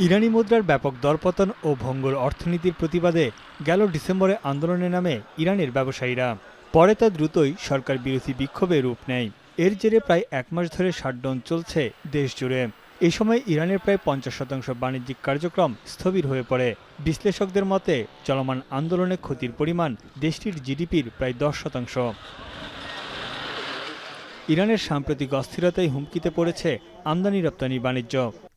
ইরানি মুদ্রার ব্যাপক দরপতন ও ভঙ্গুর অর্থনীতির প্রতিবাদে গেল ডিসেম্বরে আন্দোলনে নামে ইরানের ব্যবসায়ীরা। পরে তা দ্রুতই সরকার বিরোধী বিক্ষোভে রূপ নেয়। এর জেরে প্রায় এক মাস ধরে শাটডাউন চলছে দেশ জুড়ে। এই সময় ইরানের প্রায় ৫০% বাণিজ্যিক কার্যক্রম স্থবির হয়ে পড়ে। বিশ্লেষকদের মতে চলমান আন্দোলনে ক্ষতির পরিমাণ দেশটির জিডিপির প্রায় ১০%। ইরানের সাম্প্রতিক অস্থিরতায় হুমকিতে পড়েছে আমদানি রপ্তানি বাণিজ্য,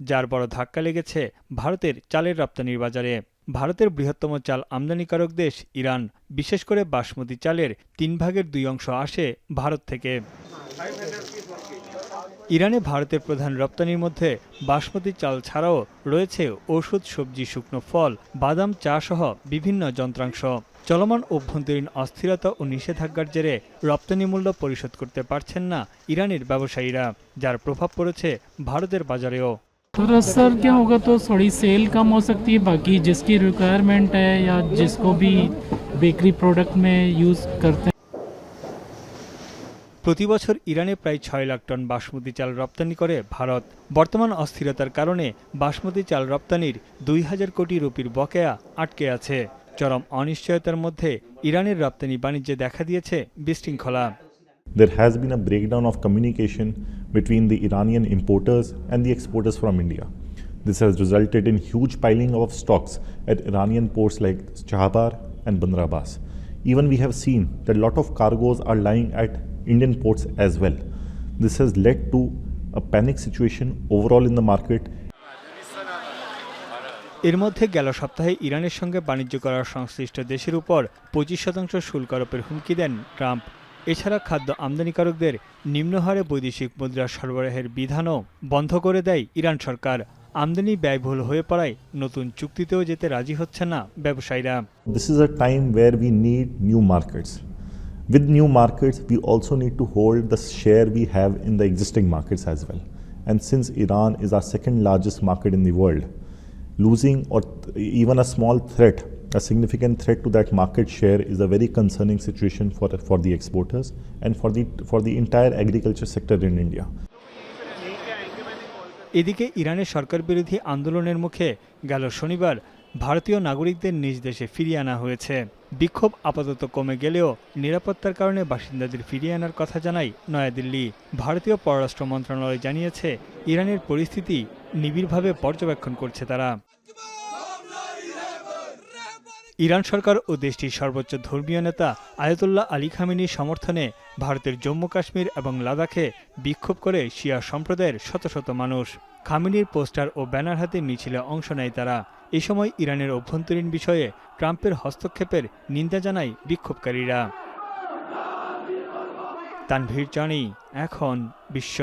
যার বড় ধাক্কা লেগেছে ভারতের চালের রপ্তানির বাজারে। ভারতের বৃহত্তম চাল আমদানিকারক দেশ ইরান। বিশেষ করে বাসমতি চালের 2/3 আসে ভারত থেকে। ইরানে ভারতের প্রধান রপ্তানির মধ্যে বাসমতি চাল ছাড়াও রয়েছে ওষুধ, সবজি, শুকনো ফল, বাদাম, চা সহ বিভিন্ন যন্ত্রাংশ। চলমান অভ্যন্তরীণ অস্থিরতা ও নিষেধাজ্ঞার জেরে রপ্তানি মূল্য পরিশোধ করতে পারছেন না ইরানের ব্যবসায়ীরা, যার প্রভাব পড়েছে ভারতের বাজারেও। थोड़ा सर क्या होगा तो थोड़ी सेल कम हो सकती है, बाकी जिसकी रिक्वायरमेंट है या जिसको भी बेकरी प्रोडक्ट में यूज़ करते हैं। প্রতি বছর ইরানে প্রায় ৬ লাখ টন বাসমতি চাল রপ্তানি করে ভারত। বর্তমান অস্থিরতার কারণে বাসমতি চাল রপ্তানির ২,০০০ কোটি রুপির বকেয়া আটকে আছে। চরম অনিশ্চয়তার মধ্যে ইরানের রপ্তানি বাণিজ্যে দেখা দিয়েছে বিশৃঙ্খলা। There has been a breakdown of communication between the Iranian importers and the exporters from India. This has resulted in huge piling of stocks at Iranian ports like Chabahar and Bandar Abbas. Even we have seen that a lot of cargoes are lying at Indian ports as well. This has led to a panic situation overall in the market. এর মধ্যে গেল সপ্তাহে ইরানের সঙ্গে বাণিজ্য করার সংশ্লিষ্ট দেশের উপর ২৫% শুল্ক আরোপের হুমকি দেন ট্রাম্প। এছাড়া খাদ্য আমদানিকারকদের নিম্নহারে বৈদেশিক মুদ্রা সরবরাহের বিধানও বন্ধ করে দেয় ইরান সরকার। আমদানি ব্যয়বহুল হয়ে পড়ায় নতুন চুক্তিতেও যেতে রাজি হচ্ছে না ব্যবসায়ীরা। This is a time where we need new markets. With new markets, we also need to hold the share we have in the existing markets as well. And since Iran is our second largest market in the world, losing or even a small threat, a significant threat to that market share is a very concerning situation for the exporters and for the entire agriculture sector in India. এদিকে ইরানের সরকার বিরোধী আন্দোলনের মুখে গেল শনিবার ভারতীয় নাগরিকদের নিজ দেশে ফিরিয়ে আনা হয়েছে। বিক্ষোভ আপাতত কমে গেলেও নিরাপত্তার কারণে বাসিন্দাদের ফিরিয়ে আনার কথা জানায় নয়াদিল্লি। ভারতীয় পররাষ্ট্র মন্ত্রণালয় জানিয়েছে ইরানের পরিস্থিতি নিবিড়ভাবে পর্যবেক্ষণ করছে তারা। ইরান সরকার ও দেশটির সর্বোচ্চ ধর্মীয় নেতা আয়াতুল্লাহ আলী খামেনির সমর্থনে ভারতের জম্মু কাশ্মীর এবং লাদাখে বিক্ষোভ করে শিয়া সম্প্রদায়ের শত শত মানুষ। খামেনির পোস্টার ও ব্যানার হাতে মিছিলে অংশ নেয় তারা। এ সময় ইরানের অভ্যন্তরীণ বিষয়ে ট্রাম্পের হস্তক্ষেপের নিন্দা জানায় বিক্ষোভকারীরা। তানভীর জানি, এখন বিশ্ব।